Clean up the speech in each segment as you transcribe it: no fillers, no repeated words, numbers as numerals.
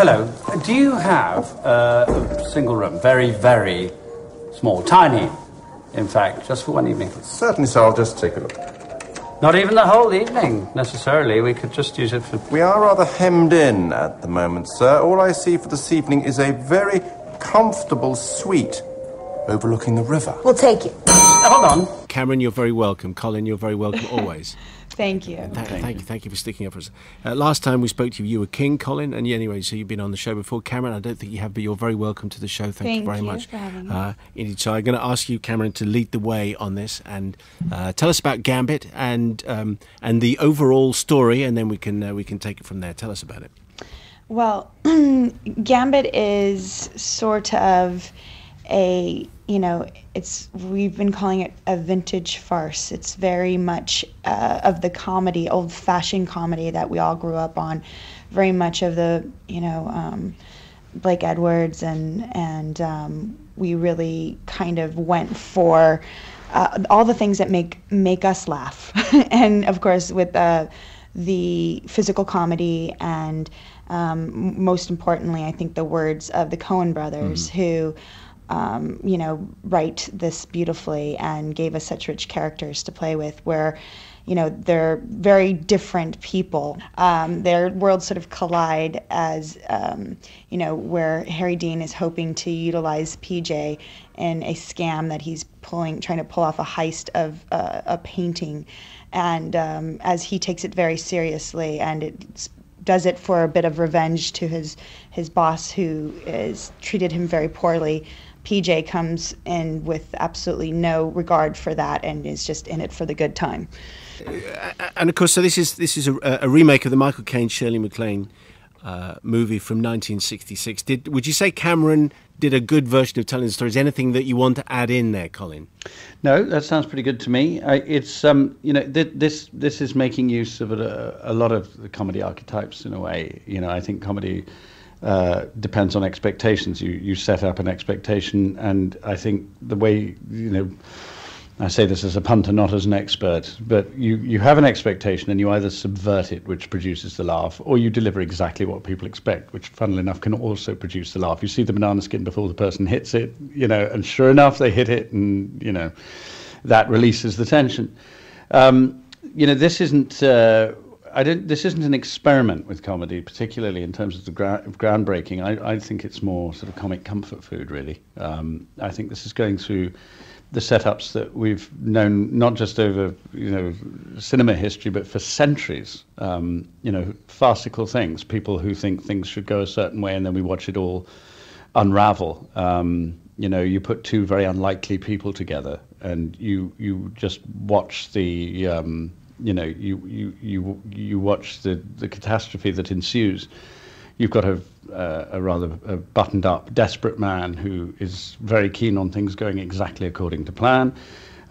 Hello. Do you have a single room? Very, very small. Tiny, in fact, just for one evening. Certainly, sir. I'll just take a look. Not even the whole evening, necessarily. We could just use it for... We are rather hemmed in at the moment, sir. All I see for this evening is a very comfortable suite overlooking the river. We'll take it. Hold on. Cameron, you're very welcome. Colin, you're very welcome always. Thank you. Thank you for sticking up for us. Last time we spoke to you, you were king, Colin, and anyway, so you've been on the show before. Cameron, I don't think you have, but you're very welcome to the show. Thank you very much. For having me. Indeed. So I'm going to ask you, Cameron, to lead the way on this and tell us about Gambit and the overall story, and then we can take it from there. Tell us about it. Well, Gambit is sort of we've been calling it a vintage farce. It's very much of the comedy, old-fashioned comedy that we all grew up on, very much of the, Blake Edwards, and we really kind of went for all the things that make us laugh. And, of course, with the physical comedy and, most importantly, I think the words of the Coen brothers, who... write this beautifully and gave us such rich characters to play with where, they're very different people. Their worlds sort of collide as, where Harry Dean is hoping to utilize PJ in a scam that he's trying to pull off a heist of a painting. And as he takes it very seriously and does it for a bit of revenge to his boss who is treated him very poorly, PJ comes in with absolutely no regard for that and is just in it for the good time. And of course, so this is a remake of the Michael Caine, Shirley MacLaine movie from 1966. Would you say Cameron did a good version of telling the stories? Anything that you want to add in there, Colin? No, that sounds pretty good to me. It's this is making use of a lot of the comedy archetypes in a way. I think comedy depends on expectations. You set up an expectation, and I think the way, I say this as a punter, not as an expert, but you have an expectation and you either subvert it, which produces the laugh, or you deliver exactly what people expect, which funnily enough can also produce the laugh. You see the banana skin before the person hits it, and sure enough they hit it, and that releases the tension. This isn't this isn't an experiment with comedy, particularly in terms of the groundbreaking. I think it's more sort of comic comfort food, really. I think this is going through the setups that we've known not just over cinema history, but for centuries. Farcical things, people who think things should go a certain way, and then we watch it all unravel. You put two very unlikely people together, and you just watch the you watch the catastrophe that ensues. You've got a rather buttoned-up, desperate man who is very keen on things going exactly according to plan,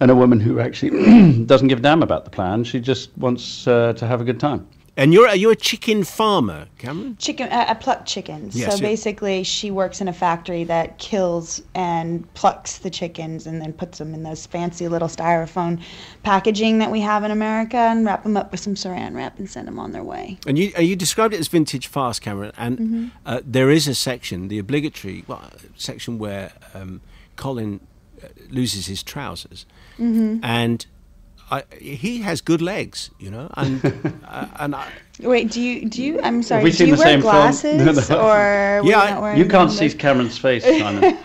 and a woman who actually doesn't give a damn about the plan. She just wants to have a good time. And are you a chicken farmer, Cameron? I pluck chickens. Yes, so basically, she works in a factory that kills and plucks the chickens and then puts them in those fancy little styrofoam packaging that we have in America and wrap them up with some saran wrap and send them on their way. And you described it as vintage farce, Cameron, and there is a section, the obligatory section where Colin loses his trousers, and he has good legs, and wait, do you? I'm sorry. Have we seen do you the wear same glasses film? or? Yeah, you can't see Cameron's face, Simon.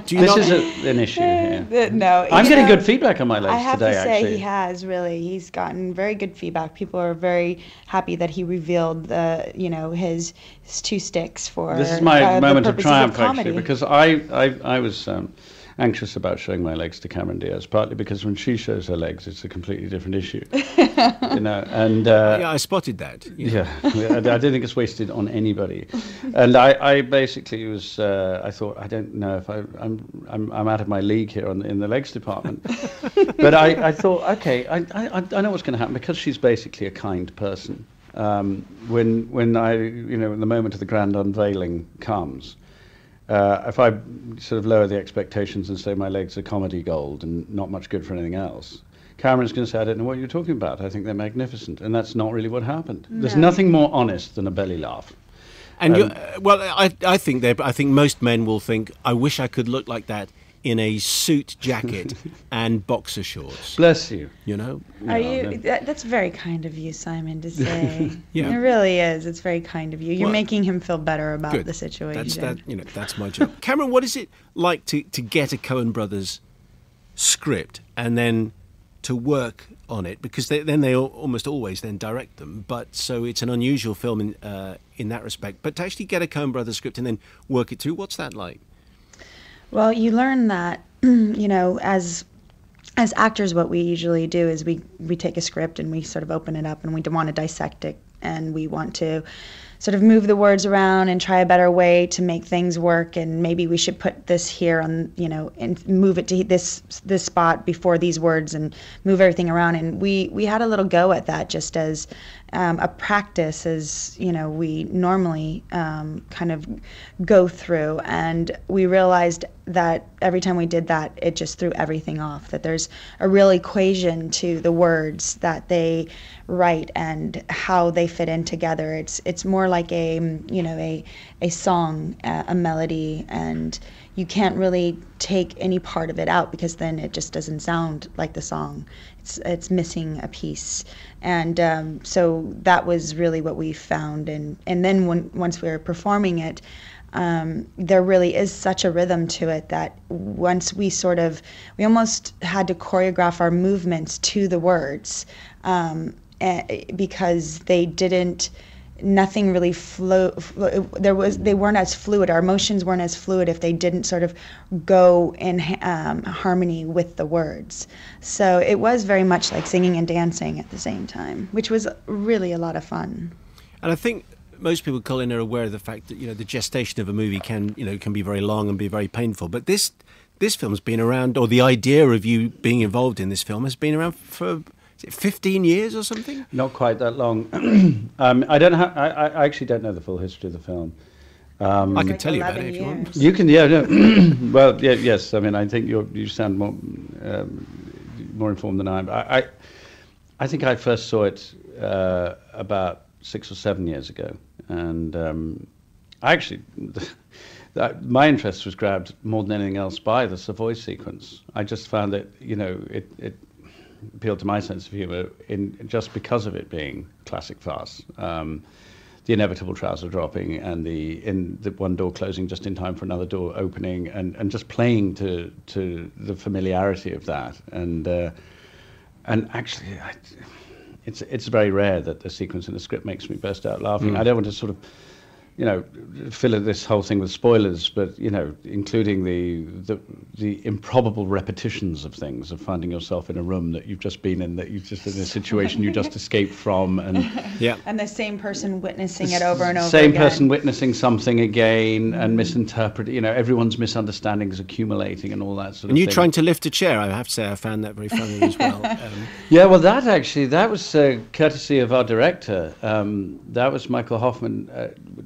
This is an issue here. No, I'm getting good feedback on my legs I have today. to say, actually, he has really. He's gotten very good feedback. People are very happy that he revealed his two sticks for. This is my moment of triumph, actually, because I was anxious about showing my legs to Cameron Diaz, partly because when she shows her legs, it's a completely different issue. And yeah, I spotted that. Yeah, I don't think it's wasted on anybody. And I basically was, I thought, I don't know if I'm out of my league here in the legs department. But I thought, okay, I know what's going to happen, because she's basically a kind person. When I, when the moment of the grand unveiling comes, if I sort of lower the expectations and say my legs are comedy gold and not much good for anything else, Cameron's going to say, I don't know what you're talking about. I think they're magnificent. And that's not really what happened. No. There's nothing more honest than a belly laugh. And I think most men will think, I wish I could look like that in a suit jacket and boxer shorts. Bless you. You know? That's very kind of you, Simon, to say. Yeah. It really is. It's very kind of you. You're making him feel better about the situation. That's my job. Cameron, what is it like to get a Coen Brothers script and then to work on it? Because they almost always then direct them. But so it's an unusual film in that respect. But to actually get a Coen Brothers script and then work it through, what's that like? Well, you learn that, as actors, what we usually do is we take a script and we sort of open it up and we want to dissect it, and we want to sort of move the words around and try a better way to make things work, and maybe we should put this here on, and move it to this spot before these words and move everything around. And we had a little go at that just as a practice, as we normally kind of go through, and we realized that every time we did that, it just threw everything off, that there's a real equation to the words that they write and how they fit in together. It's more like a song, a melody, and you can't really take any part of it out because then it just doesn't sound like the song. It's missing a piece. And so that was really what we found. And then once we were performing it, there really is such a rhythm to it that once we almost had to choreograph our movements to the words, because nothing really they weren't as fluid. Our emotions weren't as fluid if they didn't sort of go in harmony with the words. So it was very much like singing and dancing at the same time, which was really a lot of fun. And I think most people, Colin, are aware of the fact that the gestation of a movie can be very long and be very painful. But this film's been around, or the idea of you being involved in this film has been around for 15 years or something? Not quite that long. I actually don't know the full history of the film. I can tell you about it if you want. You can, yeah. No. Well, yeah, yes. I mean, I think you sound more informed than I am. I think I first saw it about 6 or 7 years ago, and my interest was grabbed more than anything else by the Savoy sequence. I just found that it appealed to my sense of humour just because of it being classic farce. The inevitable trouser dropping and the one door closing just in time for another door opening, and just playing to the familiarity of that. And actually, it's very rare that the sequence in the script makes me burst out laughing. I don't want to sort of fill this whole thing with spoilers, but including the improbable repetitions of things, of finding yourself in a room that you've just been in, that you've just in a situation you just escaped from, and and the same person witnessing it over and over same again. Person witnessing something again and misinterpreting, everyone's misunderstandings accumulating and all that sort of thing. And you trying to lift a chair, I have to say, I found that very funny as well. Yeah, well, that was courtesy of our director. That was Michael Hoffman.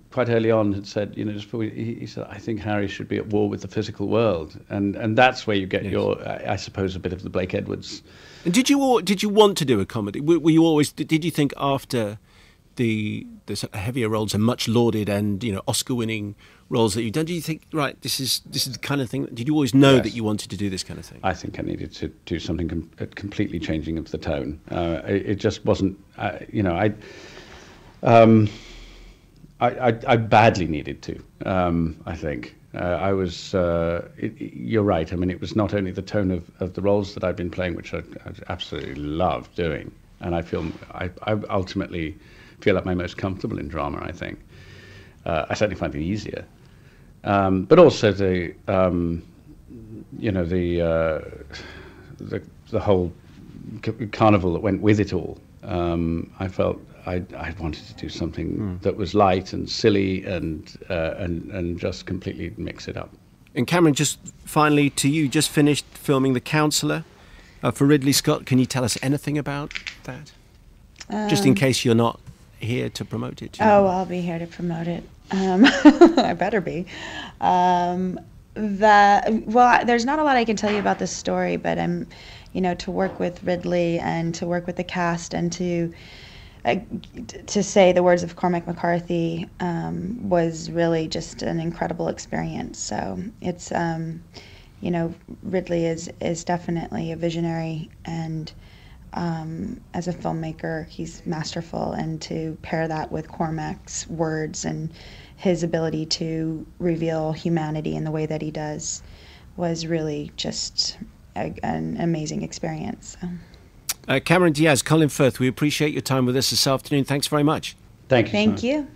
Quite early on had said, just before he said, I think Harry should be at war with the physical world, and that's where you get your, I suppose, a bit of the Blake Edwards. And did you want to do a comedy? Were you always? Did you think after the sort of heavier roles and much lauded and Oscar-winning roles that you've done, do you think, right, this is the kind of thing? Did you always know that you wanted to do this kind of thing? I think I needed to do something completely changing of the tone. It just wasn't, I badly needed to. I think I was. You're right. I mean, it was not only the tone of the roles that I've been playing, which I absolutely love doing, and I ultimately feel like my most comfortable in drama. I think I certainly find it easier, but also the whole carnival that went with it all. I felt I wanted to do something that was light and silly and just completely mix it up. And Cameron, just finally to you, just finished filming The Counsellor for Ridley Scott. Can you tell us anything about that? Just in case you're not here to promote it. I'll be here to promote it. I better be. There's not a lot I can tell you about this story, but to work with Ridley and to work with the cast and to to say the words of Cormac McCarthy was really just an incredible experience. So it's, you know, Ridley is definitely a visionary, and as a filmmaker, he's masterful. And to pair that with Cormac's words and his ability to reveal humanity in the way that he does was really just an amazing experience. So. Cameron Diaz, Colin Firth, we appreciate your time with us this afternoon. Thanks very much. Thank you. Thank you.